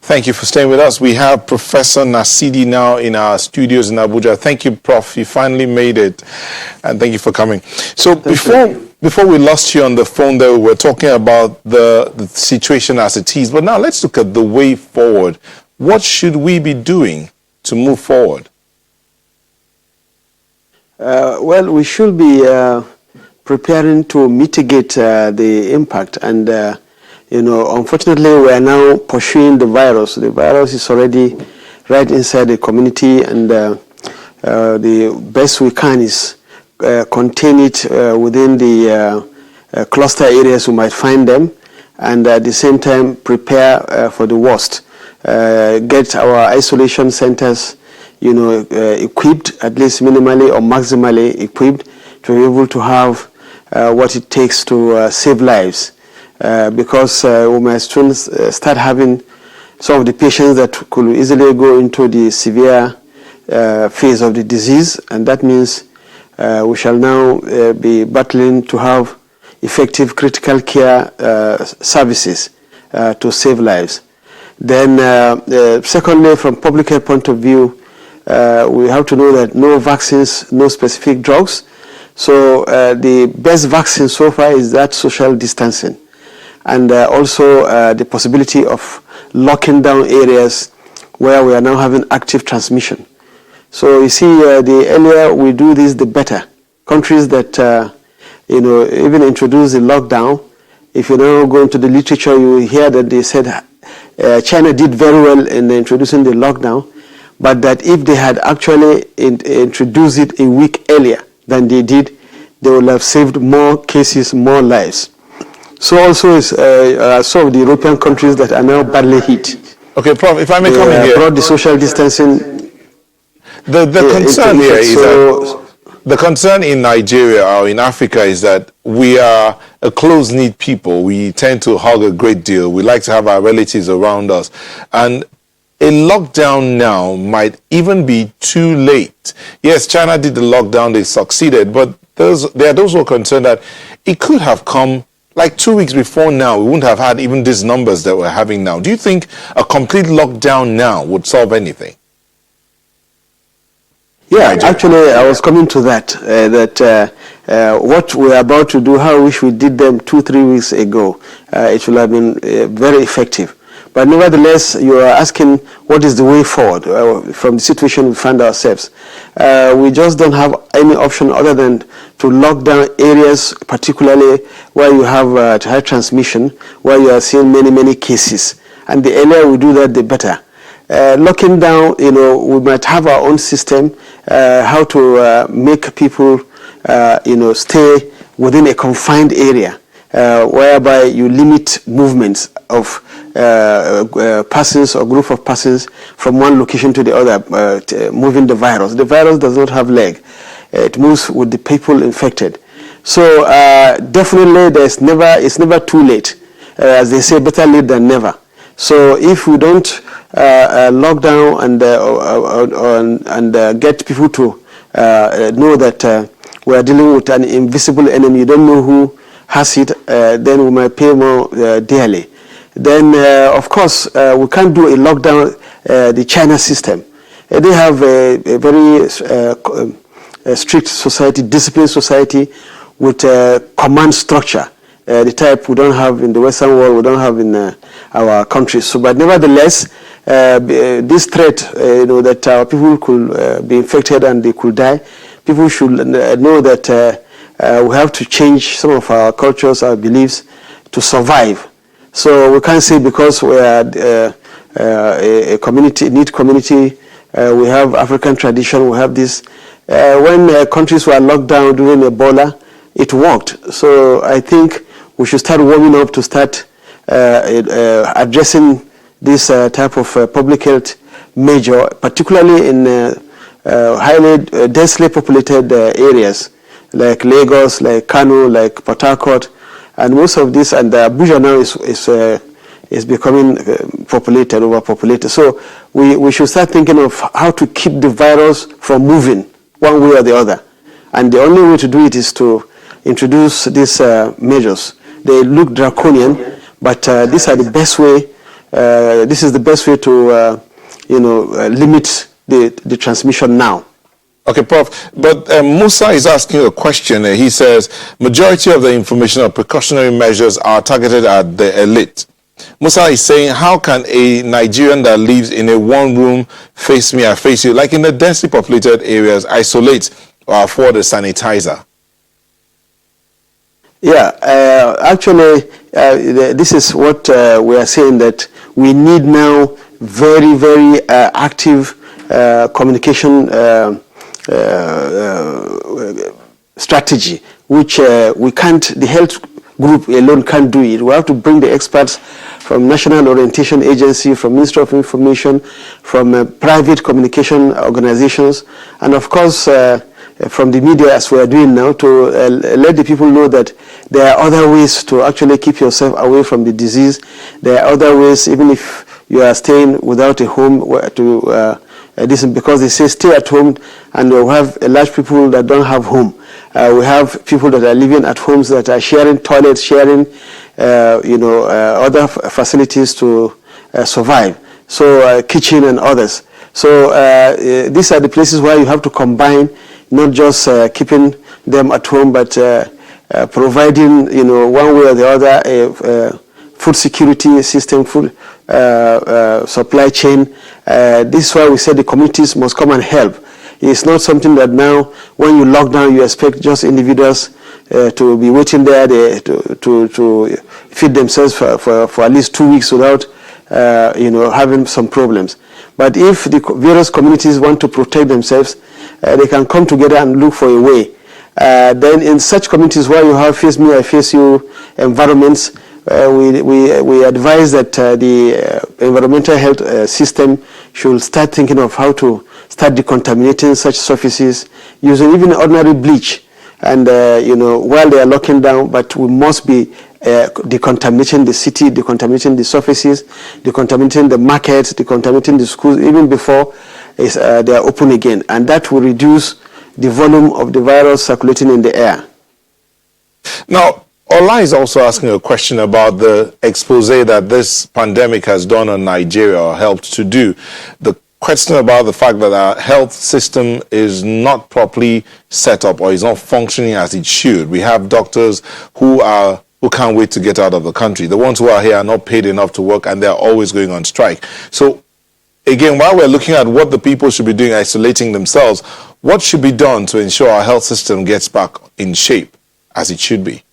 Thank you for staying with us. We have Professor Nasidi now in our studios in Abuja. Thank you, Prof. You finally made it. And thank you for coming. So before we lost you on the phone there, we were talking about the situation as it is. But now let's look at the way forward. What should we be doing to move forward? Well, we should be preparing to mitigate the impact. And, unfortunately, we are now pursuing the virus. The virus is already right inside the community, and the best we can is contain it within the cluster areas we might find them, and at the same time prepare for the worst. Get our isolation centers, equipped, at least minimally or maximally equipped, to be able to have what it takes to save lives. Because we might soon start having some of the patients that could easily go into the severe phase of the disease, and that means we shall now be battling to have effective critical care services to save lives. Then, secondly, from public health point of view, we have to know that no vaccines, no specific drugs. So the best vaccine so far is that social distancing, and also the possibility of locking down areas where we are now having active transmission. So you see, the earlier we do this, the better. Countries that even introduce the lockdown, if you now go into the literature, you will hear that they said China did very well in introducing the lockdown, but that if they had actually introduced it a week earlier than they did, they would have saved more cases, more lives. So also is some of the European countries that are now badly hit. Okay, Prof, if I may come in here. Brought the social distancing. The concern here is that the concern in Nigeria or in Africa is that we are a close-knit people. We tend to hug a great deal. We like to have our relatives around us. And a lockdown now might even be too late. Yes, China did the lockdown, they succeeded, but there are those who are concerned that it could have come like 2 weeks before now. We wouldn't have had even these numbers that we're having now. Do you think a complete lockdown now would solve anything? Yeah, actually, I was coming to that, what we're about to do, how I wish we did them 2-3 weeks ago. It should have been very effective. But nevertheless, you are asking what is the way forward from the situation we find ourselves. We just don't have any option other than to lock down areas, particularly where you have high transmission, where you are seeing many, many cases. And the earlier we do that, the better. Locking down, we might have our own system, how to make people, stay within a confined area, whereby you limit movements of persons or group of persons from one location to the other, moving the virus. The virus does not have leg. It moves with the people infected. So definitely it's never too late as they say, better late than never. So if we don't lock down and get people to know that we are dealing with an invisible enemy, you don't know who has it, then we might pay more dearly. Then, of course, we can't do a lockdown, the China system. They have a very strict society, disciplined society with a command structure, the type we don't have in the Western world, we don't have in our countries. So, but nevertheless, this threat, that our people could be infected and they could die, people should know that we have to change some of our cultures, our beliefs to survive. So we can't say because we are a community, neat community, we have African tradition, we have this. When countries were locked down during Ebola, it worked. So I think we should start warming up to start addressing this type of public health measure, particularly in highly densely populated areas like Lagos, like Kano, like Port Harcourt, and most of this, and Abuja now is becoming populated, overpopulated. So we should start thinking of how to keep the virus from moving one way or the other. And the only way to do it is to introduce these measures. They look draconian, but these are the best way. This is the best way to, limit the transmission now. Okay, Prof. But Musa is asking a question. He says, majority of the information or precautionary measures are targeted at the elite. Musa is saying, how can a Nigerian that lives in a one-room, face me, I face you, like in the densely populated areas, isolate or afford a sanitizer? Yeah, actually, this is what we are saying, that we need now very, very active communication strategy, which we can't, the health group alone can't do it. We have to bring the experts from National Orientation Agency, from Ministry of Information, from private communication organizations, and of course from the media, as we are doing now, to let the people know that there are other ways to actually keep yourself away from the disease. There are other ways, even if you are staying without a home, to this is because they say stay at home, and we have a large people that don't have home. We have people that are living at homes that are sharing toilets, sharing, other facilities to survive. So kitchen and others. So these are the places where you have to combine, not just keeping them at home, but providing, one way or the other, food security system, food supply chain. This is why we said the communities must come and help. It's not something that now, when you lock down, you expect just individuals to be waiting there to feed themselves for at least 2 weeks without, having some problems. But if the various communities want to protect themselves, they can come together and look for a way. Then in such communities where you have face me, I face you environments, we advise that the environmental health system should start thinking of how to start decontaminating such surfaces using even ordinary bleach. And, while they are locking down, but we must be decontaminating the city, decontaminating the surfaces, decontaminating the markets, decontaminating the schools, even before they are open again. And that will reduce the volume of the virus circulating in the air. Now, Ola is also asking a question about the expose that this pandemic has done on Nigeria, or helped to do. The question about the fact that our health system is not properly set up or is not functioning as it should. We have doctors who can't wait to get out of the country. The ones who are here are not paid enough to work, and they're always going on strike. So again, while we're looking at what the people should be doing, isolating themselves, what should be done to ensure our health system gets back in shape as it should be?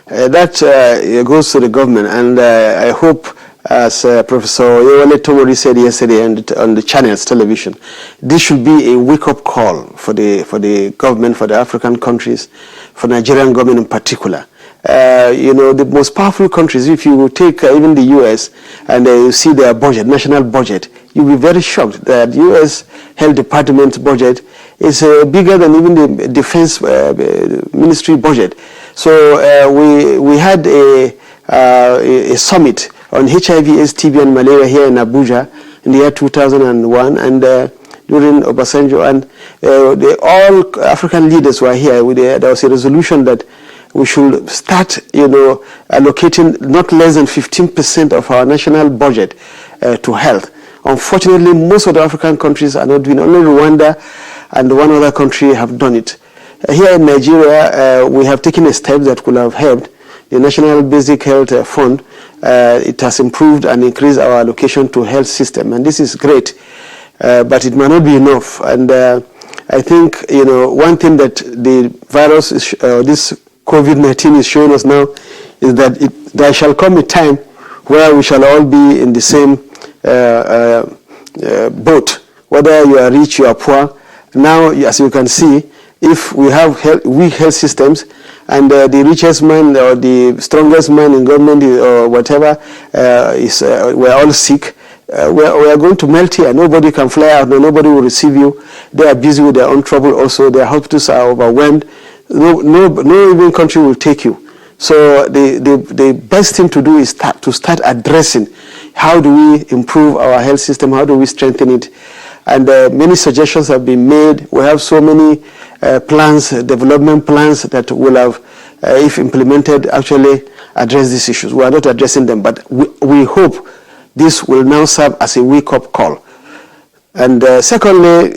That goes to the government, and I hope, as Professor Yewale Tomori said yesterday on the channels television, this should be a wake-up call for the government, for the African countries, for Nigerian government in particular. The most powerful countries, if you take even the U.S. and you see their budget, national budget, you'll be very shocked that U.S. Health Department budget is bigger than even the Defense Ministry budget. So we had a a summit on HIV, AIDS, TB, and malaria here in Abuja in the year 2001, and during Obasanjo, and all African leaders were here. There was a resolution that we should start, allocating not less than 15% of our national budget to health. Unfortunately, most of the African countries are not doing it. Only Rwanda and one other country have done it. Here in Nigeria, we have taken a step that could have helped. The National Basic Health Fund, it has improved and increased our allocation to health system, and this is great, but it might not be enough. And I think, one thing that the virus, this COVID-19 is showing us now is that there shall come a time where we shall all be in the same boat, whether you are rich, you are poor. Now, as you can see, if we have weak health systems, and the richest man or the strongest man in government or whatever we're all sick, we are going to melt here. Nobody can fly out, nobody will receive you. They are busy with their own trouble also. Their hospitals are overwhelmed. No even country will take you. So the best thing to do is to start addressing how do we improve our health system, how do we strengthen it. And many suggestions have been made. We have so many plans, development plans that will have, if implemented, actually address these issues. We are not addressing them, but we hope this will now serve as a wake-up call. And secondly,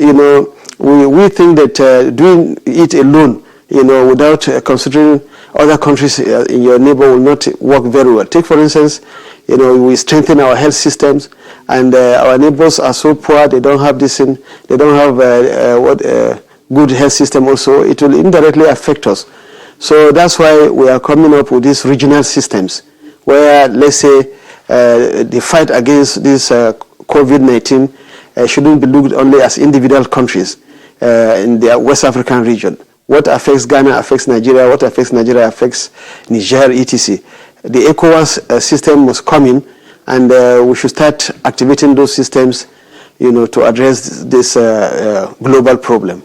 we think that doing it alone, without considering other countries in your neighbor will not work very well. Take, for instance, we strengthen our health systems, and our neighbors are so poor, they don't have this, they don't have good health system also. It will indirectly affect us. So that's why we are coming up with these regional systems, where, let's say, the fight against this COVID-19 shouldn't be looked only as individual countries in the West African region. What affects Ghana affects Nigeria, what affects Nigeria affects Niger, etc. The ECOWAS system must come in, and we should start activating those systems, to address this global problem.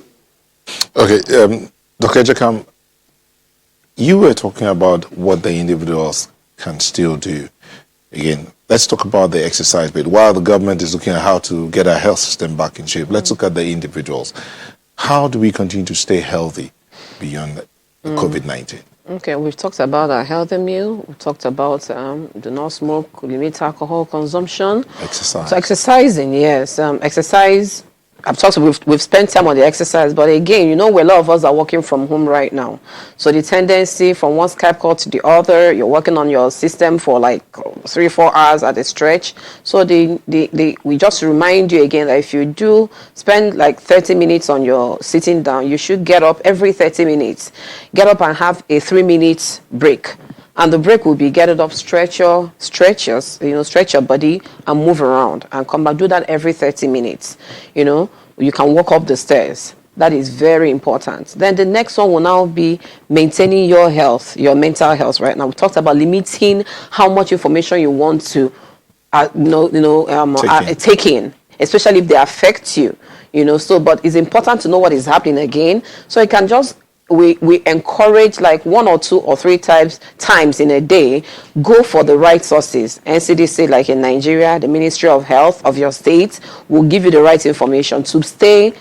Okay, Dr. Ejekam, you were talking about what the individuals can still do. Again, let's talk about the exercise bit. While the government is looking at how to get our health system back in shape, let's look at the individuals. How do we continue to stay healthy beyond COVID-19? Okay, we've talked about a healthy meal. We've talked about do not smoke, limit alcohol consumption. Exercise. So exercising, yes. Exercise. We've spent time on the exercise, but again, a lot of us are working from home right now. So the tendency from one Skype call to the other, you're working on your system for like 3-4 hours at a stretch. So we just remind you again that if you do spend like 30 minutes on your sitting down, you should get up every 30 minutes. Get up and have a 3-minute break. And the break will be get it up, stretch your body and move around and come back. Do that every 30 minutes. You can walk up the stairs. That is very important. Then the next one will now be maintaining your health, your mental health. Right now, we talked about limiting how much information you want to, take in, especially if they affect you. But it's important to know what is happening again, so it can just. We encourage like 1 or 2 or 3 times in a day, go for the right sources. NCDC, like in Nigeria, the Ministry of Health of your state will give you the right information to stay,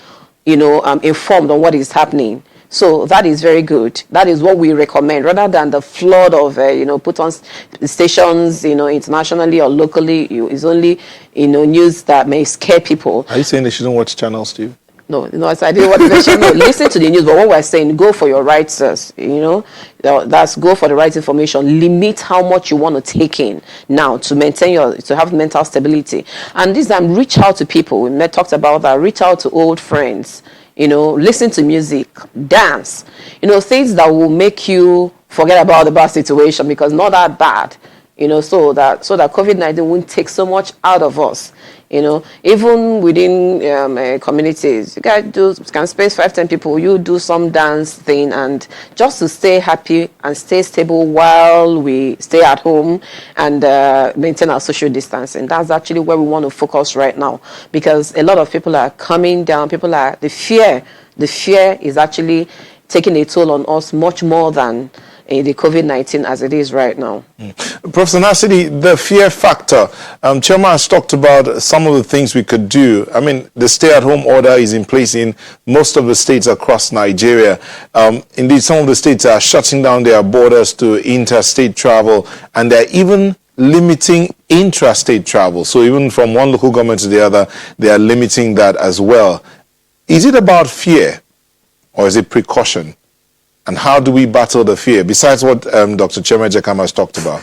informed on what is happening. So that is very good. That is what we recommend, rather than the flood of, put on stations, internationally or locally. It's only, news that may scare people. Are you saying they shouldn't watch channels, Steve? No, I didn't want to mention. No, listen to the news. But what we're saying, go for your right source. That's go for the right information. Limit how much you want to take in now to maintain to have mental stability. And this time, reach out to people. We talked about that. Reach out to old friends. Listen to music, dance. Things that will make you forget about the bad situation, because not that bad. So that COVID-19 won't take so much out of us. Even within communities, you guys can space 5-10 people. You do some dance thing, and just to stay happy and stay stable while we stay at home and maintain our social distancing. That's actually where we want to focus right now, because a lot of people are coming down. The fear is actually taking a toll on us much more than in the COVID-19 as it is right now. Professor Nasidi, the fear factor, Chairman has talked about some of the things we could do. I mean, the stay-at-home order is in place in most of the states across Nigeria. Indeed, some of the states are shutting down their borders to interstate travel, and they're even limiting intrastate travel. So even from one local government to the other, they are limiting that as well. Is it about fear or is it precaution? And how do we battle the fear, besides what Dr. Chema Jekam has talked about?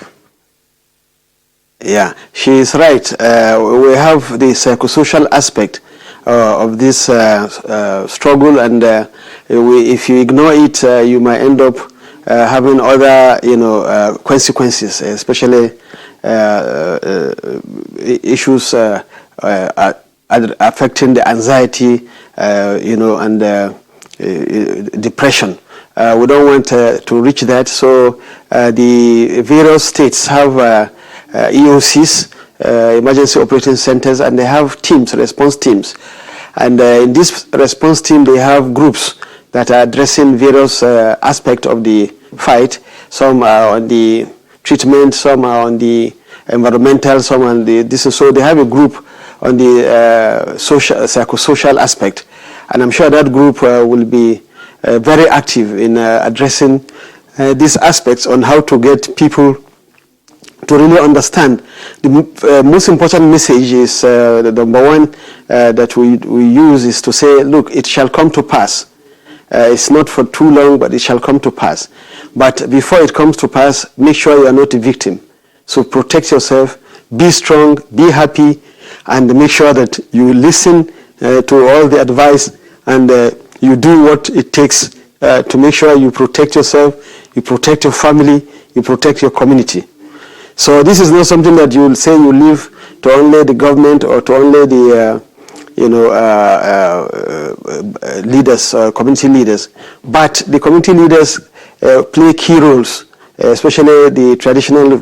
Yeah, she is right. We have the psychosocial aspect of this struggle, and if you ignore it, you might end up having other, consequences, especially issues affecting the anxiety, and depression. We don't want to reach that, so the various states have EOCs, emergency operating centers, and they have teams, response teams. And in this response team, they have groups that are addressing various aspects of the fight. Some are on the treatment, some are on the environmental, some on the so they have a group on the psychosocial aspect, and I'm sure that group will be very active in addressing these aspects on how to get people to really understand. The most important message is the number one that we use is to say, look, it shall come to pass. It's not for too long, but it shall come to pass. But before it comes to pass, make sure you are not a victim. So protect yourself, be strong, be happy, and make sure that you listen to all the advice, and you do what it takes to make sure you protect yourself, you protect your family, you protect your community. So this is not something that you will say you leave to only the government or to only the leaders, community leaders. But the community leaders play key roles, especially the traditional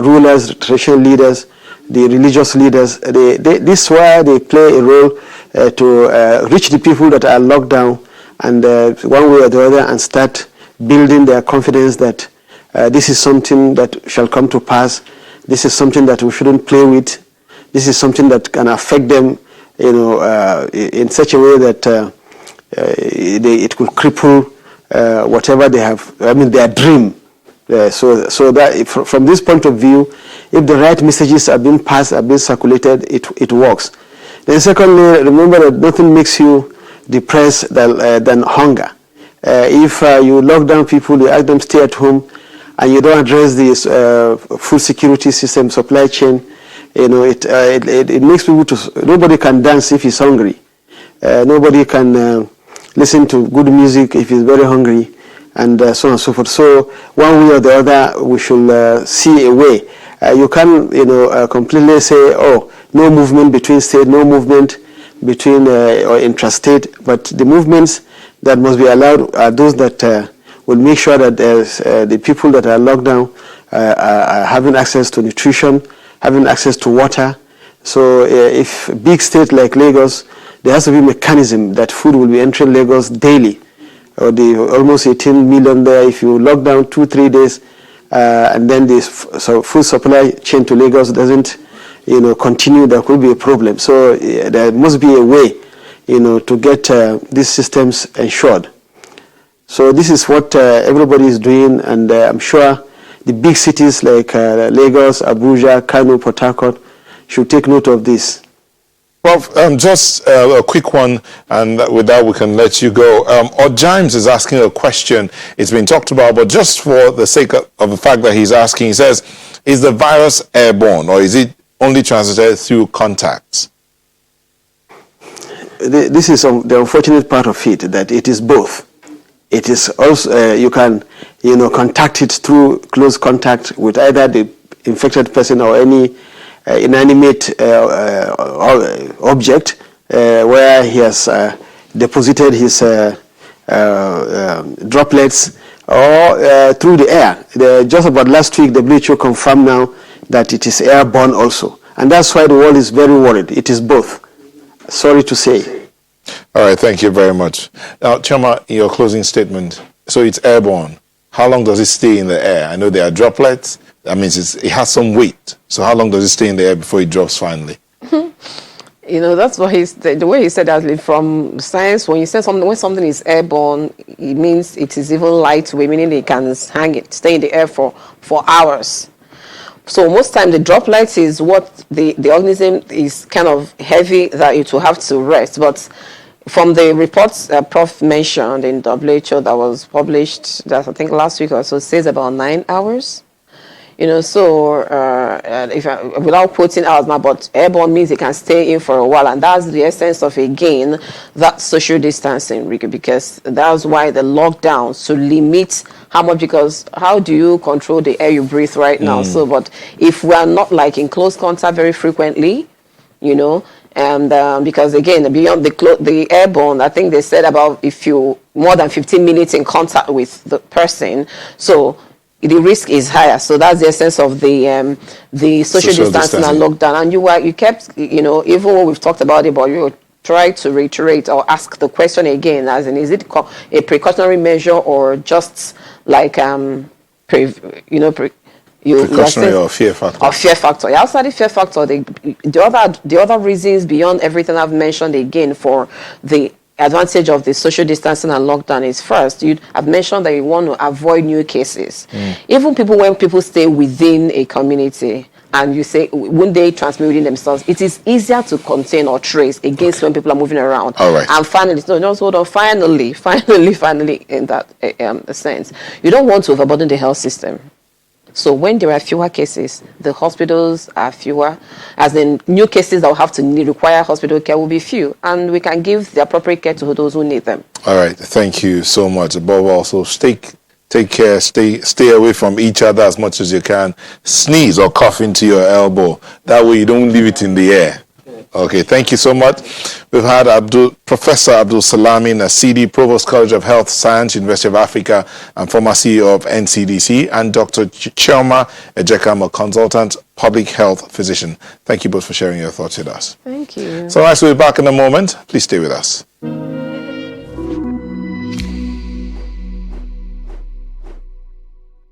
rulers, traditional leaders, the religious leaders. This is where they play a role to reach the people that are locked down, and one way or the other, and start building their confidence that this is something that shall come to pass. This is something that we shouldn't play with. This is something that can affect them, in such a way that it could cripple whatever they have. I mean, their dream. So that from this point of view, if the right messages are being passed, are being circulated, it works. Then secondly, remember that nothing makes you depressed than hunger. If you lock down people, you ask them to stay at home, and you don't address this food security system, supply chain, it makes people to. Nobody can dance if he's hungry. Nobody can listen to good music if he's very hungry, and so on and so forth. So one way or the other, we should see a way. You can, completely say, oh, no movement between states, no movement between or intrastate, but the movements that must be allowed are those that will make sure that the people that are locked down are having access to nutrition, having access to water. So if big state like Lagos, there has to be a mechanism that food will be entering Lagos daily, or the almost 18 million there. If you lock down 2-3 days, and then this food supply chain to Lagos doesn't, continue, there could be a problem. So there must be a way, to get these systems ensured. So this is what everybody is doing, and I'm sure the big cities like Lagos, Abuja, Kano, Port Harcourt should take note of this. Well, just a quick one, and with that we can let you go. James is asking a question. It's been talked about, but just for the sake of the fact that he's asking, he says, is the virus airborne, or is it only transmitted through contacts? This is the unfortunate part of it, that it is both. It is also, you can, contact it through close contact with either the infected person or any inanimate object where he has deposited his droplets, or through the air. Just about last week, WHO confirmed now that it is airborne also. And that's why the world is very worried. It is both. Sorry to say. All right, thank you very much. Now, Chama, your closing statement. So it's airborne. how long does it stay in the air? I know there are droplets. That means it has some weight. So how long does it stay in the air before it drops finally? You know, that's what the way he said that from science, when you say something, when something is airborne, it means it is even lightweight, meaning it can stay in the air for hours. So most time the droplet is what the organism is kind of heavy that it will have to rest. But from the reports Prof mentioned in WHO that was published, that I think last week or so, says about 9 hours. You know, so without quoting hours now, but airborne means it can stay in for a while, and that's the essence of, again, that social distancing, Ricky, because that's why the lockdowns, to limit how much, because how do you control the air you breathe right now? So, but if we are not like in close contact very frequently, you know, and because again, beyond the airborne, I think they said about if you more than 15 minutes in contact with the person, so the risk is higher. So that's the essence of the social distancing and lockdown. And you kept, you know, even when we've talked about it, but you try to reiterate or ask the question again, as in, is it a precautionary measure or just like precautionary or fear factor? Or fear factor. Outside the fear factor, the other reasons beyond everything I've mentioned again for the advantage of the social distancing and lockdown is, first, I've mentioned that you want to avoid new cases. Even when people stay within a community and you say, won't they transmit within themselves, it is easier to contain or trace against when people are moving around. All right. And finally, finally, in that sense, you don't want to overburden the health system. So when there are fewer cases, the hospitals are fewer, as in new cases that will have to require hospital care will be few, and we can give the appropriate care to those who need them. All right, thank you so much. Above all, so take care, stay away from each other as much as you can. Sneeze or cough into your elbow. That way you don't leave it in the air. Okay, thank you so much. We've had Professor Abdul Salami Nasidi, Provost College of Health Science, University of Africa, and former CEO of NCDC, and Dr. Chioma Ejekam, a consultant public health physician. Thank you both for sharing your thoughts with us. Thank you. So nice to be back in a moment. Please stay with us.